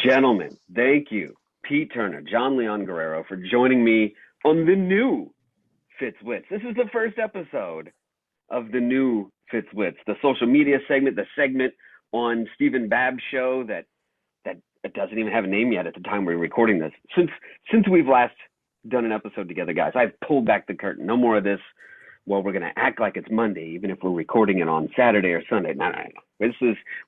Gentlemen, thank you, Pete Turner, Jon Leon Guerrero, for joining me on the new Fitz Blitz. This is the first episode of the new Fitz Blitz, the social media segment, the segment on Steven Babb's show that it doesn't even have a name yet at the time we're recording this. Since we've last done an episode together, guys, I've pulled back the curtain. No more of this. Well, we're going to act like it's Monday, even if we're recording it on Saturday or Sunday. No.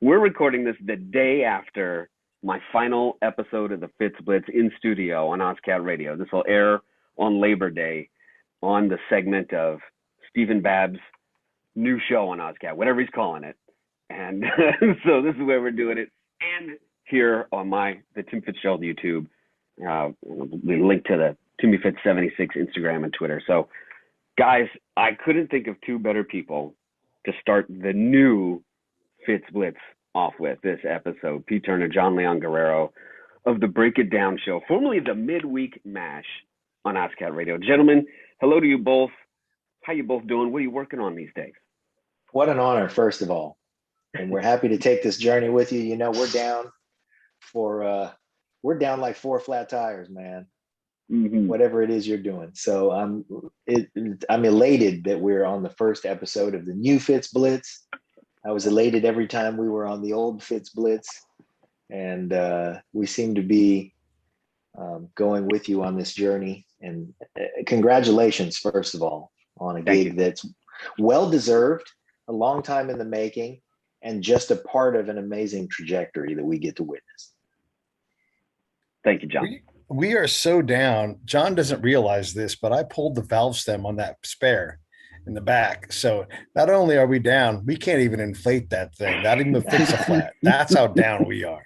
We're recording this the day after my final episode of the Fitz Blitz in studio on Ozcat Radio. This will air on Labor Day on the segment of Steven Babb's new show on Ozcat, whatever he's calling it. And so this is where we're doing it. And here on the Tim Fitzgerald YouTube, we link to the Timmy Fitz 76 Instagram and Twitter. So guys, I couldn't think of two better people to start the new Fitz Blitz off with this episode. Pete Turner, Jon Leon Guerrero of the Break It Down Show, formerly the Midweek Mash on Ozcat Radio. Gentlemen, hello to you both. How you both doing? What are you working on these days? What an honor, first of all. And we're happy to take this journey with you. You know, we're down like 4 flat tires, man. Mm-hmm. Whatever it is you're doing. So I'm elated that we're on the first episode of the new Fitz Blitz. I was elated every time we were on the old Fitz Blitz, and we seem to be going with you on this journey. And congratulations, first of all, on a gig that's well deserved, a long time in the making, and just a part of an amazing trajectory that we get to witness. Thank you, Jon. We are so down. Jon doesn't realize this, but I pulled the valve stem on that spare in the back. So not only are we down, we can't even inflate that thing, not even fix a flat. That's how down we are.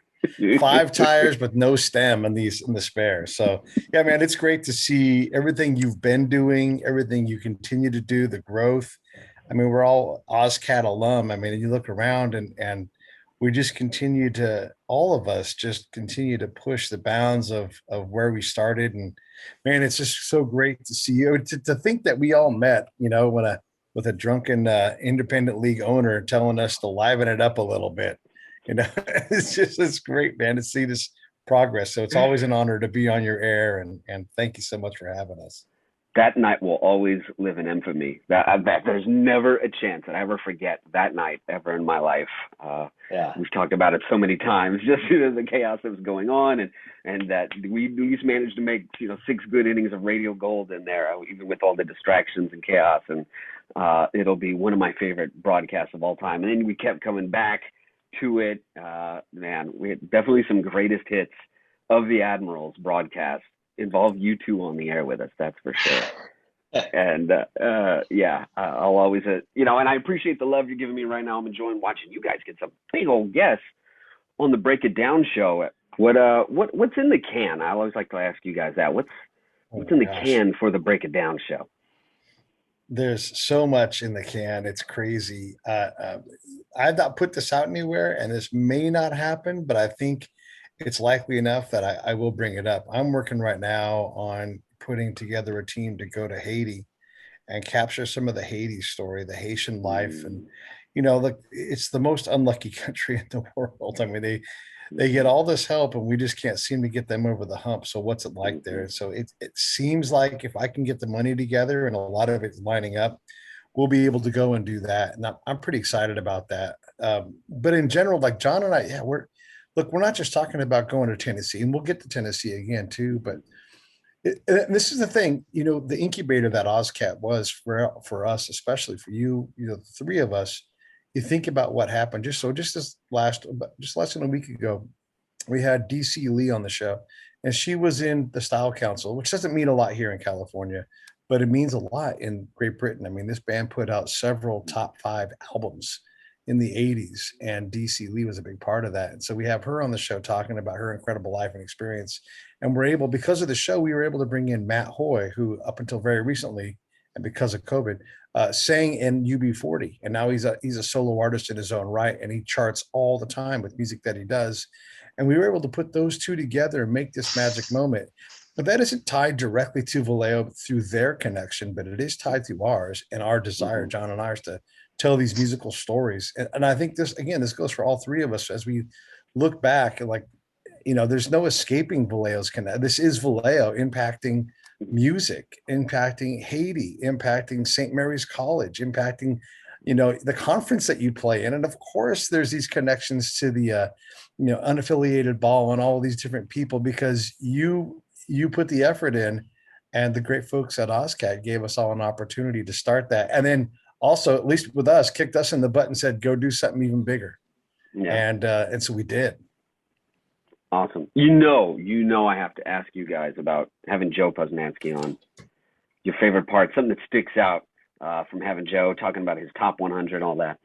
5 tires with no stem in the spare. So yeah, man, it's great to see everything you've been doing, everything you continue to do, the growth. I mean, we're all Ozcat alum. I mean, you look around and we just continue to, all of us just continue to push the bounds of where we started. And man, it's just so great to see you. To think that we all met, you know, with a drunken independent league owner telling us to liven it up a little bit. You know, it's great, man, to see this progress. So it's always an honor to be on your air, and thank you so much for having us. That night will always live in infamy. That there's never a chance that I ever forget that night ever in my life. We've talked about it so many times, just the chaos that was going on, and that we at least managed to make 6 good innings of radio gold in there, even with all the distractions and chaos. And it'll be one of my favorite broadcasts of all time. And then we kept coming back to it. Man, we had definitely some greatest hits of the Admirals broadcast involve you two on the air with us, that's for sure. And I'll always and I appreciate the love you're giving me right now. I'm enjoying watching you guys get some big old guests on the Break It Down show. What's in the can? I always like to ask you guys that. What's in the can for the Break It Down show? There's so much in the can. It's crazy. I've not put this out anywhere, and this may not happen, but I think it's likely enough that I will bring it up. I'm working right now on putting together a team to go to Haiti and capture some of the Haiti story, the Haitian life. And, it's the most unlucky country in the world. I mean, they get all this help and we just can't seem to get them over the hump. So what's it like there? So it seems like if I can get the money together and a lot of it's lining up, we'll be able to go and do that. And I'm pretty excited about that. But in general, like Jon and I, we're not just talking about going to Tennessee, and we'll get to Tennessee again too, but this is the thing, the incubator that Ozcat was for us, especially for you, the 3 of us. You think about what happened. Just less than a week ago, we had DC Lee on the show, and she was in the Style Council, which doesn't mean a lot here in California, but it means a lot in Great Britain. I mean, this band put out several top 5 albums in the 80s, and DC Lee was a big part of that. And so we have her on the show talking about her incredible life and experience. And because of the show, we were able to bring in Matt Hoy, who up until very recently, and because of COVID, sang in UB40. And now he's a solo artist in his own right, and he charts all the time with music that he does. And we were able to put those 2 together and make this magic moment. But that isn't tied directly to Vallejo through their connection, but it is tied to ours and our desire, Jon and ours, to tell these musical stories. And I think this goes for all 3 of us as we look back and there's no escaping Vallejo's connect. This is Vallejo impacting music, impacting Haiti, impacting St. Mary's College, impacting, the conference that you play in. And of course, there's these connections to the, unaffiliated ball and all these different people, because you put the effort in, and the great folks at Ozcat gave us all an opportunity to start that. And then also, at least with us, kicked us in the butt and said, go do something even bigger. Yeah. And so we did. Awesome. I have to ask you guys about having Joe Posnanski on. Your favorite part, something that sticks out from having Joe, talking about his top 100, all that.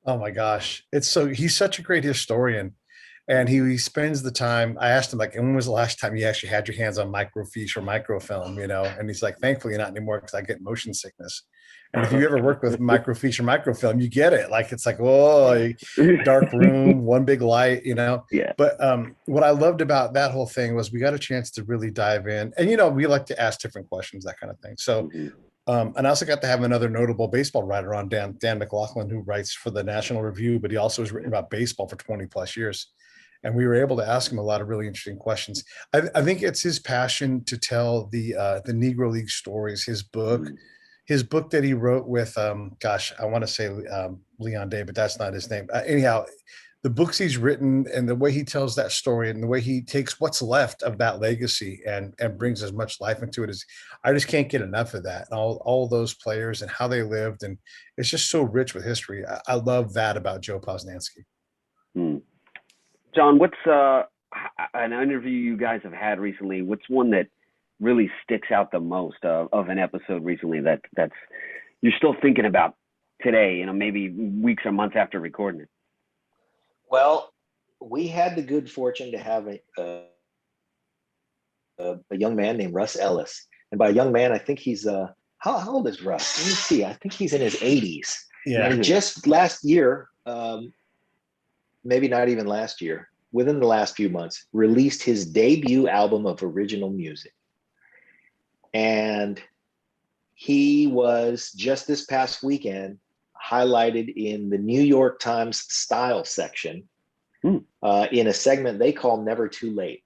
Oh my gosh. He's such a great historian, and he spends the time. I asked him, like, when was the last time you actually had your hands on microfiche or microfilm, and he's like, thankfully not anymore, because I get motion sickness. And if you ever work with microfiche or microfilm, you get it. Like, it's like, oh, dark room, one big light, Yeah. But what I loved about that whole thing was we got a chance to really dive in. And, we like to ask different questions, that kind of thing. So, and I also got to have another notable baseball writer on, Dan McLaughlin, who writes for the National Review, but he also has written about baseball for 20 plus years. And we were able to ask him a lot of really interesting questions. I think it's his passion to tell the Negro League stories, his book that he wrote with, I want to say Leon Day, but that's not his name. Anyhow, the books he's written and the way he tells that story and the way he takes what's left of that legacy and brings as much life into it, I just can't get enough of that. All those players and how they lived. And it's just so rich with history. I love that about Joe Posnanski. John, what's an interview you guys have had recently? What's one that really sticks out the most of an episode recently that's you're still thinking about today, maybe weeks or months after recording it? Well, we had the good fortune to have a young man named Russ Ellis. And by young man, I think he's, how old is Russ? Let me see. I think he's in his 80s. Yeah. And just last year, maybe not even last year, within the last few months, released his debut album of original music. And he was, just this past weekend, highlighted in the New York Times style section in a segment they call Never Too Late.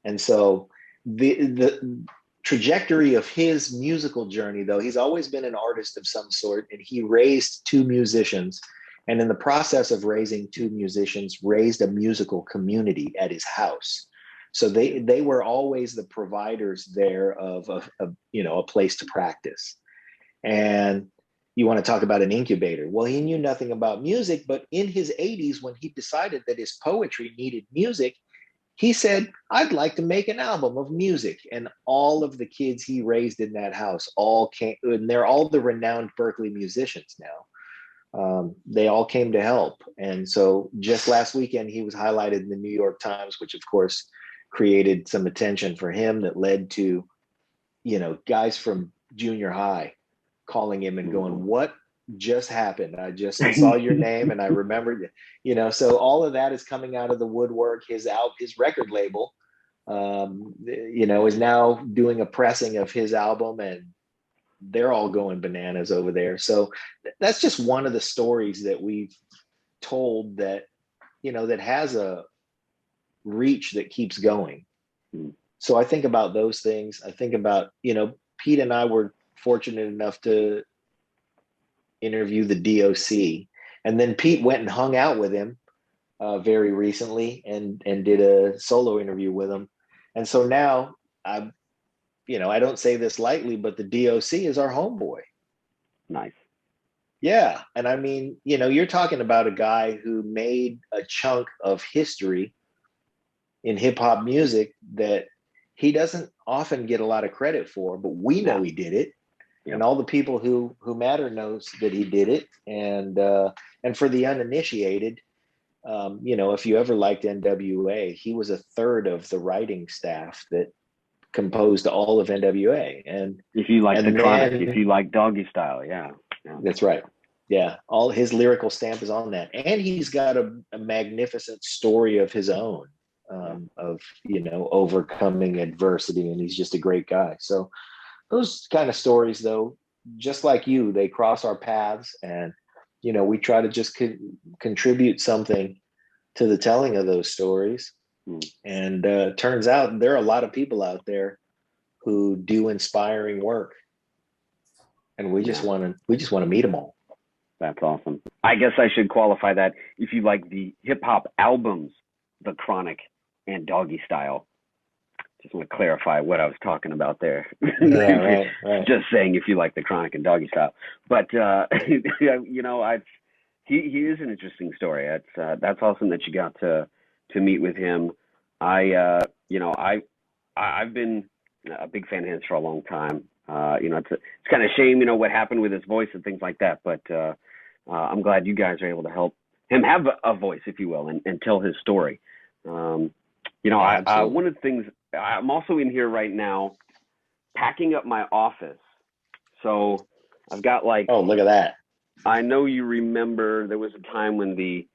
And so the trajectory of his musical journey, though, he's always been an artist of some sort, and he raised two musicians, and in the process of raising two musicians, raised a musical community at his house. So they were always the providers there of a place to practice. And you want to talk about an incubator. Well, he knew nothing about music, but in his 80s, when he decided that his poetry needed music, he said, I'd like to make an album of music. And all of the kids he raised in that house all came, and they're all the renowned Berkeley musicians now. They all came to help. And so just last weekend, he was highlighted in the New York Times, which of course created some attention for him that led to, guys from junior high calling him and going, what just happened? I just saw your name and I remembered, so all of that is coming out of the woodwork. His record label, is now doing a pressing of his album, and they're all going bananas over there. So that's just one of the stories that we've told that, that has a reach that keeps going. So I think about those things. I think about, Pete and I were fortunate enough to interview the DOC, and then Pete went and hung out with him very recently and did a solo interview with him. And so now I don't say this lightly, but the DOC is our homeboy. Nice. Yeah. And I mean, you're talking about a guy who made a chunk of history in hip hop music that he doesn't often get a lot of credit for, but we know he did it. Yeah. And all the people who matter knows that he did it. And for the uninitiated, if you ever liked NWA, he was a third of the writing staff that composed all of NWA. And if you like the Chronic, if you like Doggy Style, yeah. That's right. Yeah, all his lyrical stamp is on that, and he's got a magnificent story of his own of overcoming adversity, and he's just a great guy. So those kind of stories, though, just like you, they cross our paths, and we try to just contribute something to the telling of those stories. And turns out there are a lot of people out there who do inspiring work, and we just want to meet them all. That's awesome. I guess I should qualify that. If you like the hip hop albums, The Chronic and Doggy Style, just want to clarify what I was talking about there. Yeah, right. Just saying, if you like The Chronic and Doggy Style, but you know, he is an interesting story. That's awesome that you got to meet with him. I've been a big fan of his for a long time. You know, it's kind of a shame, you know, what happened with his voice and things like that. But I'm glad you guys are able to help him have a voice, if you will, and tell his story. You know, one of the things, I'm also in here right now packing up my office. So I've got like, oh, look at that. I know you remember there was a time when the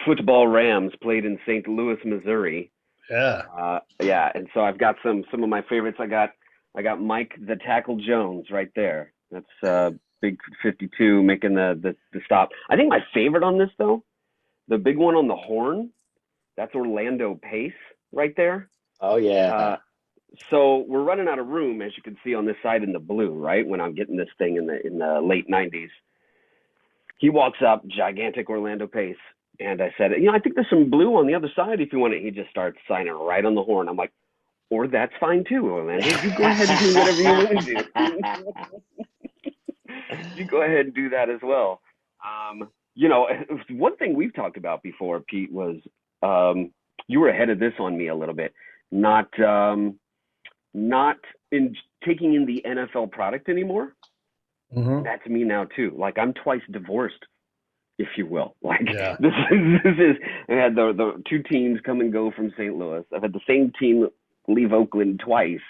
football Rams played in St. Louis, Missouri. Yeah. Yeah. And so I've got some of my favorites. I got Mike the Tackle Jones right there. That's big 52 making the stop. I think my favorite on this, though, the big one on the horn, that's Orlando Pace right there. Oh, yeah. So we're running out of room, as you can see on this side in the blue, right? When I'm getting this thing in the late 90s. He walks up, gigantic Orlando Pace. And I said, you know, I think there's some blue on the other side if you want it. He just starts signing right on the horn. I'm like, or that's fine too, Orlando. You go ahead and do whatever you want to do. You go ahead and do that as well. You know, one thing we've talked about before, Pete, was you were ahead of this on me a little bit. Not in taking in the NFL product anymore. Mm-hmm. That's me now too. Like, I'm twice divorced, if you will. Like, Yeah. this is I had the two teams come and go from St. Louis. I've had the same team leave Oakland twice.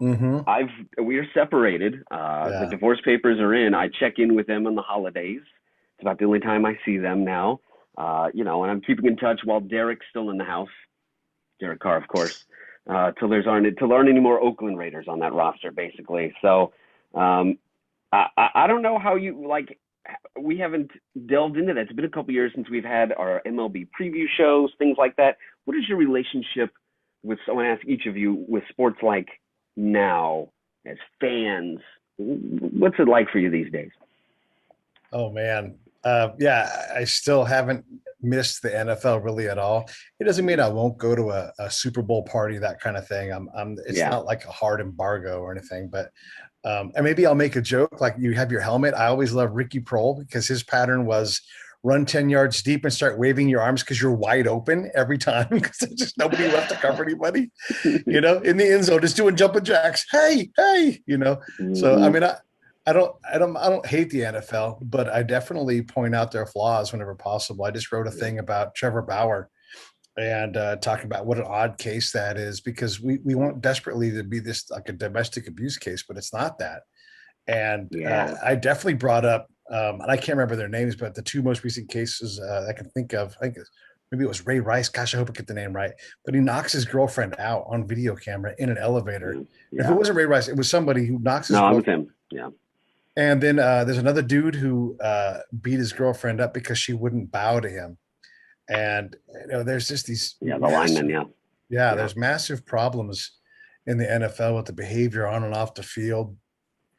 Mm-hmm. We are separated. The divorce papers are in. I check in with them on the holidays. It's about the only time I see them now. You know, and I'm keeping in touch while Derek's still in the house. Derek Carr, of course. Till there aren't any more Oakland Raiders on that roster, basically. So I don't know how you like. We haven't delved into that. It's been a couple years since we've had our MLB preview shows, things like that. What is your relationship with, I want to ask each of you, with sports like now as fans? What's it like for you these days? Oh, man. Yeah, I still haven't missed the NFL really at all. It doesn't mean I won't go to a Super Bowl party, that kind of thing. It's not like a hard embargo or anything, but and maybe I'll make a joke like you have your helmet. I always love Ricky Prohl because his pattern was run 10 yards deep and start waving your arms because you're wide open every time because there's just nobody left to cover anybody, you know, in the end zone, just doing jumping jacks. Hey, you know. Mm-hmm. So I mean, I don't hate the NFL, but I definitely point out their flaws whenever possible. I just wrote a thing about Trevor Bauer and talking about what an odd case that is, because we want desperately to be this like a domestic abuse case, but it's not that. And I definitely brought up, and I can't remember their names, but the two most recent cases I can think of, maybe it was Ray Rice. Gosh, I hope I get the name right. But he knocks his girlfriend out on video camera in an elevator. Yeah. If it wasn't Ray Rice, it was somebody who knocks his girlfriend. No, it was him. Yeah. And then there's another dude who beat his girlfriend up because she wouldn't bow to him. And you know, there's just these the linemen, there's massive problems in the NFL with the behavior on and off the field,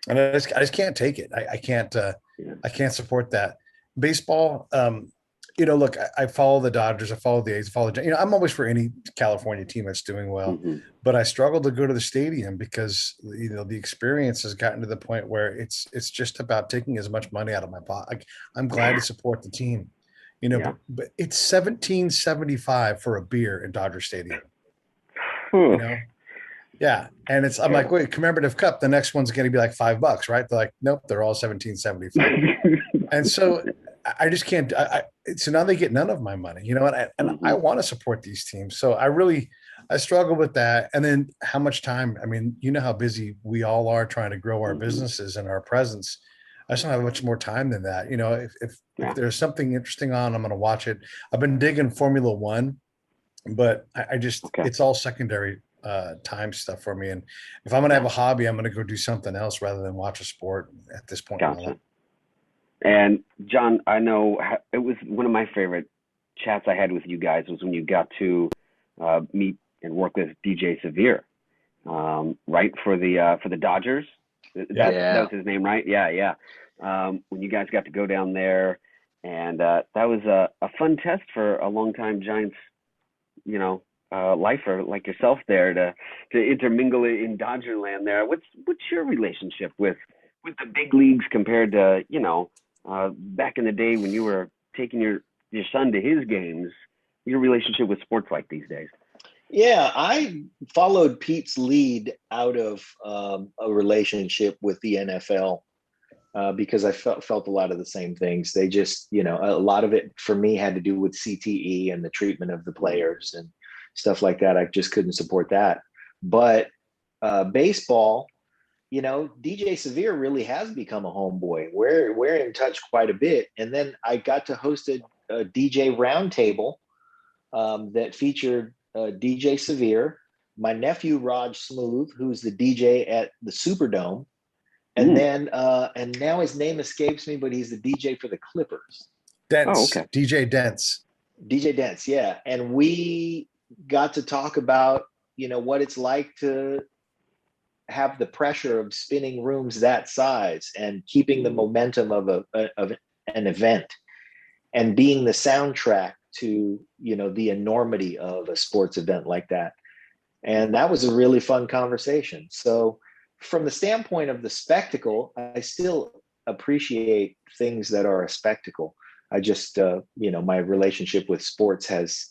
and I just can't take it. I can't support that. Baseball, you know, look, I follow the Dodgers, I follow the A's, I'm always for any California team that's doing well, but I struggle to go to the stadium because, you know, the experience has gotten to the point where it's just about taking as much money out of my pocket. Like, I'm glad to support the team, you know, but it's $17.75 for a beer in Dodger Stadium, you know? Yeah. And I'm like, wait, commemorative cup, the next one's going to be like $5, right? They're like, nope, they're all $17.75. And so I just can't. So now they get none of my money, you know, and I want to support these teams. So I struggle with that. And then how much time? I mean, you know how busy we all are trying to grow our businesses and our presence. I just don't have much more time than that. You know, if there's something interesting on, I'm going to watch it. I've been digging Formula One, but I just it's all secondary time stuff for me. And if I'm going to have a hobby, I'm going to go do something else rather than watch a sport at this point. Gotcha. And John, I know it was one of my favorite chats I had with you guys was when you got to meet and work with DJ Severe, right, for the Dodgers. That was his name, right? Yeah. When you guys got to go down there, and that was a fun test for a longtime Giants, lifer like yourself there to intermingle in Dodger land there. What's your relationship with the big leagues compared to back in the day when you were taking your son to his games? Your relationship with sports like these days? Yeah, I followed Pete's lead out of a relationship with the NFL because I felt a lot of the same things. They just, a lot of it for me had to do with CTE and the treatment of the players and stuff like that. I just couldn't support that. But baseball, DJ Severe really has become a homeboy. We're in touch quite a bit. And then I got to host a DJ roundtable that featured DJ Severe, my nephew Raj Smooth, who's the DJ at the Superdome, and then and now his name escapes me, but he's the DJ for the Clippers. Dents. Oh, okay. DJ Dents, yeah. And we got to talk about what it's like to have the pressure of spinning rooms that size and keeping the momentum of an event and being the soundtrack to the enormity of a sports event like that. And that was a really fun conversation. So from the standpoint of the spectacle, I still appreciate things that are a spectacle. I just my relationship with sports has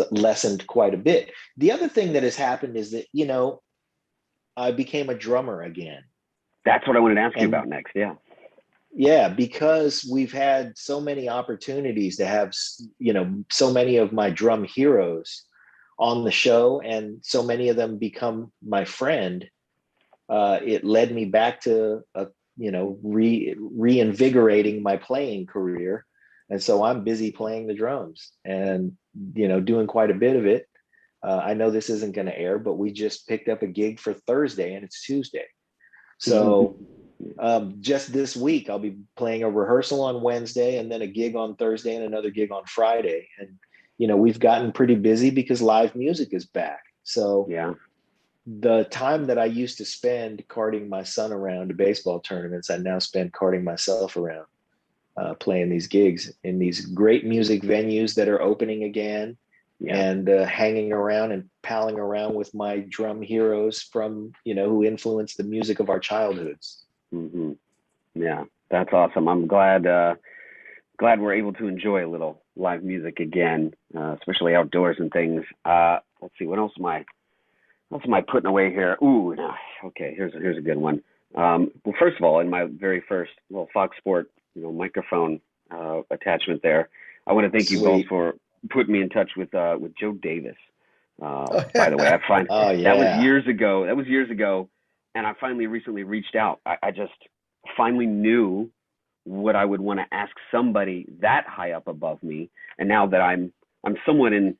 lessened quite a bit. The other thing that has happened is that I became a drummer again. That's what I wanted to ask you about next. Yeah, because we've had so many opportunities to have, so many of my drum heroes on the show, and so many of them become my friend. It led me back to, reinvigorating my playing career. And so I'm busy playing the drums and, doing quite a bit of it. I know this isn't going to air, but we just picked up a gig for Thursday and it's Tuesday. So just this week, I'll be playing a rehearsal on Wednesday and then a gig on Thursday and another gig on Friday. And, we've gotten pretty busy because live music is back. So the time that I used to spend carting my son around to baseball tournaments, I now spend carting myself around, playing these gigs in these great music venues that are opening again. And hanging around and palling around with my drum heroes from, who influenced the music of our childhoods. Mm-hmm. Yeah, that's awesome. I'm glad we're able to enjoy a little live music again, especially outdoors and things. Let's see, what else am I putting away here? Ooh, no. Okay, here's a good one. Well, first of all, in my very first little Fox Sport, microphone attachment there, I want to thank you both for put me in touch with Joe Davis. By the way, I find that was years ago. And I finally recently reached out. I just finally knew what I would want to ask somebody that high up above me. And now that I'm somewhat in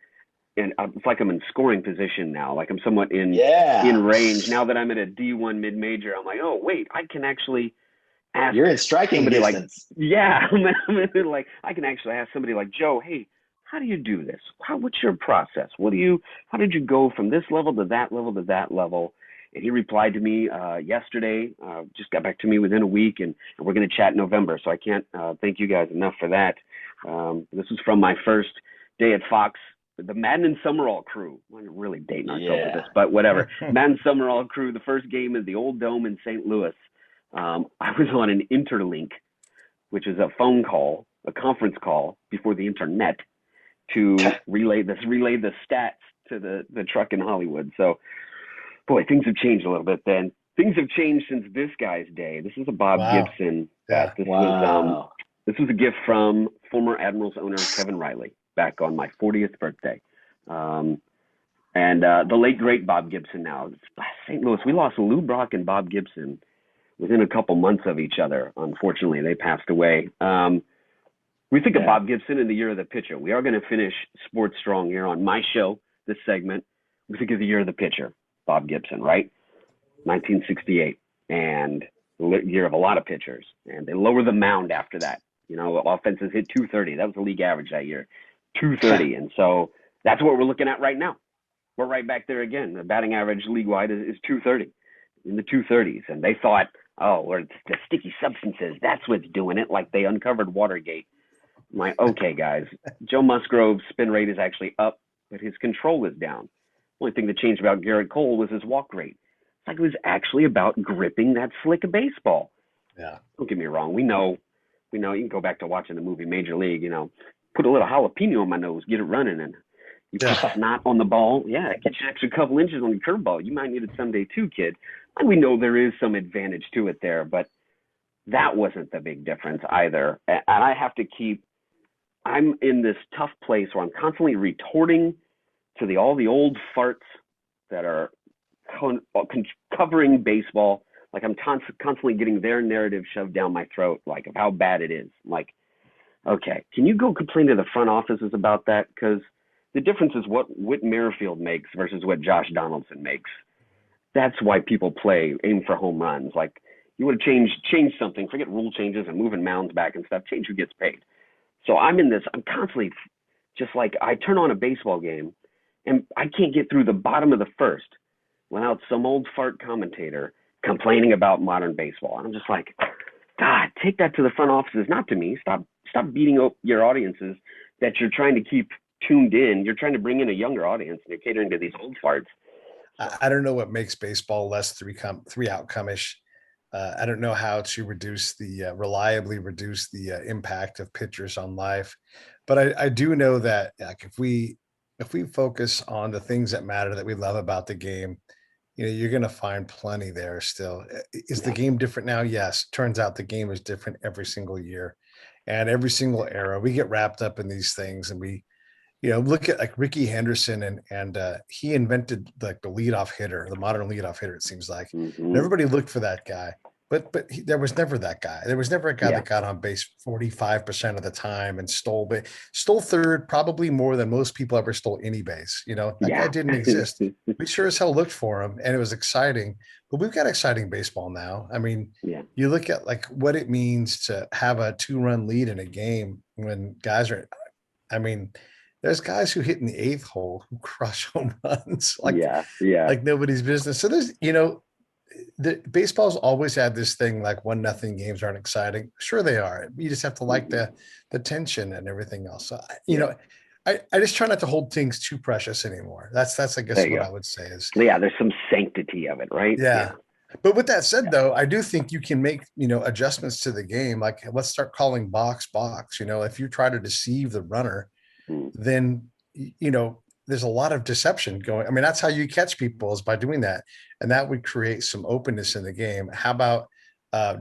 it's like I'm in scoring position now. Like I'm somewhat in range. Now that I'm at a D1 mid-major, I'm like, oh wait, I can actually ask. You're in striking distance. Like I can actually ask somebody like Joe, hey, how do you do this? What's your process? How did you go from this level to that level to that level? And he replied to me yesterday, just got back to me within a week, and we're going to chat in November. So I can't thank you guys enough for that. This was from my first day at Fox, the Madden and Summerall crew. We're really dating ourselves with this, but whatever. Madden Summerall crew, the first game is the Old Dome in St. Louis. I was on an interlink, which is a phone call, a conference call before the internet, to relay the stats to the truck in Hollywood. So, boy, things have changed a little bit then. Things have changed since this guy's day. This is a Bob Gibson. Yeah. This was a gift from former Admirals owner Kevin Riley back on my 40th birthday. And the late, great Bob Gibson now. St. Louis, we lost Lou Brock and Bob Gibson within a couple months of each other. Unfortunately, they passed away. We think of Bob Gibson in the year of the pitcher. We are going to finish Sports Strong here on my show, this segment. We think of the year of the pitcher, Bob Gibson, right? 1968, and the year of a lot of pitchers. And they lower the mound after that. Offenses hit 230. That was the league average that year. 230. And so that's what we're looking at right now. We're right back there again. The batting average league-wide is 230, in the 230s. And they thought, oh, well, it's the sticky substances. That's what's doing it, like they uncovered Watergate. I'm like, okay, guys, Joe Musgrove's spin rate is actually up, but his control is down. Only thing that changed about Garrett Cole was his walk rate. It's like it was actually about gripping that slick of baseball. Yeah. Don't get me wrong. We know, you can go back to watching the movie Major League, put a little jalapeno on my nose, get it running, and you put snot on the ball. Yeah, it gets you an extra couple inches on your curveball. You might need it someday too, kid. And we know there is some advantage to it there, but that wasn't the big difference either. And I have to I'm in this tough place where I'm constantly retorting to all the old farts that are covering baseball. Like I'm constantly getting their narrative shoved down my throat, like of how bad it is. Like, okay, can you go complain to the front offices about that? Because the difference is what Whit Merrifield makes versus what Josh Donaldson makes. That's why people aim for home runs. Like, you want to change something, forget rule changes and moving mounds back and stuff, change who gets paid. So I'm constantly just like, I turn on a baseball game and I can't get through the bottom of the first without some old fart commentator complaining about modern baseball. And I'm just like, God, take that to the front offices, not to me. Stop beating up your audiences that you're trying to keep tuned in. You're trying to bring in a younger audience and you're catering to these old farts. I don't know what makes baseball less three outcome-ish. I don't know how to reliably reduce the impact of pitchers on life, but I do know that like if we focus on the things that matter that we love about the game, you're going to find plenty there still. Is the game different now? Yes. Turns out the game is different every single year and every single era. We get wrapped up in these things and we, look at like Ricky Henderson and he invented like the leadoff hitter, the modern leadoff hitter, it seems like. Mm-hmm. And everybody looked for that guy, but there was never that guy. There was never a guy that got on base 45% of the time and stole third probably more than most people ever stole any base. That guy didn't exist. We sure as hell looked for him and it was exciting, but we've got exciting baseball now. I mean, you look at like what it means to have a 2-run lead in a game when guys are, there's guys who hit in the 8th hole who crush home runs like nobody's business. So there's, the baseball's always had this thing like 1-0 games aren't exciting. Sure they are. You just have to like the tension and everything else. So, I just try not to hold things too precious anymore. That's I guess what I would say is. Yeah, there's some sanctity of it, right? Yeah. But with that said, though, I do think you can make, adjustments to the game. Like let's start calling box. If you try to deceive the runner, then, there's a lot of deception going. I mean, that's how you catch people is by doing that. And that would create some openness in the game. How about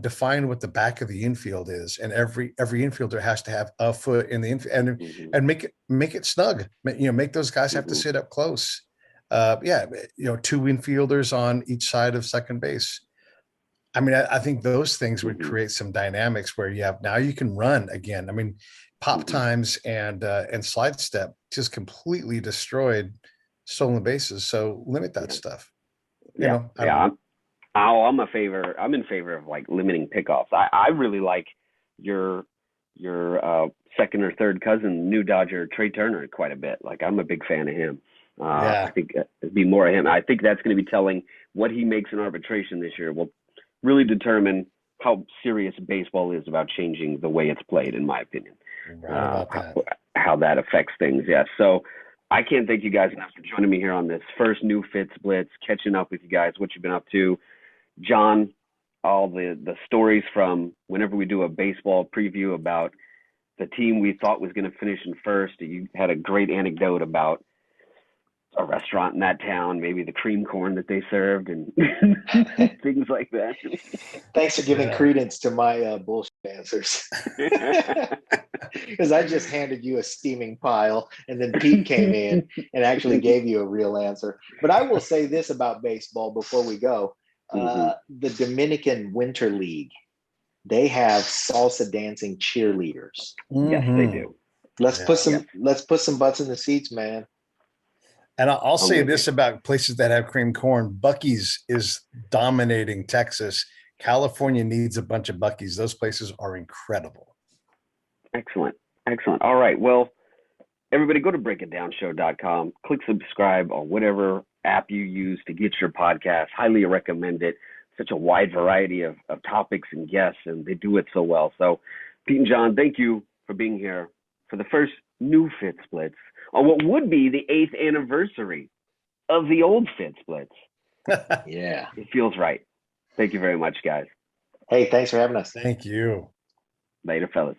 define what the back of the infield is? And every infielder has to have a foot in the infield and make it snug. Make those guys have to sit up close. 2 infielders on each side of second base. I mean, I think those things would create some dynamics where now you can run again. I mean, pop times and slide step just completely destroyed stolen bases. So limit that stuff. I'm in favor of like limiting pickoffs. I really like your second or third cousin, new Dodger Trey Turner, quite a bit. Like I'm a big fan of him. I think it'd be more of him. I think that's going to be telling. What he makes in arbitration this year will really determine how serious baseball is about changing the way it's played, in my opinion. How that affects things. Yeah. So I can't thank you guys enough for joining me here on this first new Fitz Blitz, catching up with you guys, what you've been up to. John, all the stories from whenever we do a baseball preview about the team we thought was going to finish in first. You had a great anecdote about a restaurant in that town, maybe the cream corn that they served and things like that. Thanks for giving credence to my bullshit answers. Because I just handed you a steaming pile and then Pete came in and actually gave you a real answer. But I will say this about baseball before we go. The Dominican Winter League, they have salsa dancing cheerleaders. Yes, they do. Let's put some butts in the seats, man. And I'll say this about places that have cream corn. Buc-ee's is dominating Texas. California needs a bunch of Buc-ee's. Those places are incredible. Excellent. All right. Well, Everybody go to breakitdownshow.com, click subscribe on whatever app you use to get your podcast. Highly recommend it. Such a wide variety of topics and guests, and they do it so well. So, Pete and Jon, thank you for being here for the first new Fitz Blitz on what would be the 8th anniversary of the old Fitz Blitz. Yeah. It feels right. Thank you very much, guys. Hey, thanks for having us. Thank you. Later, fellas.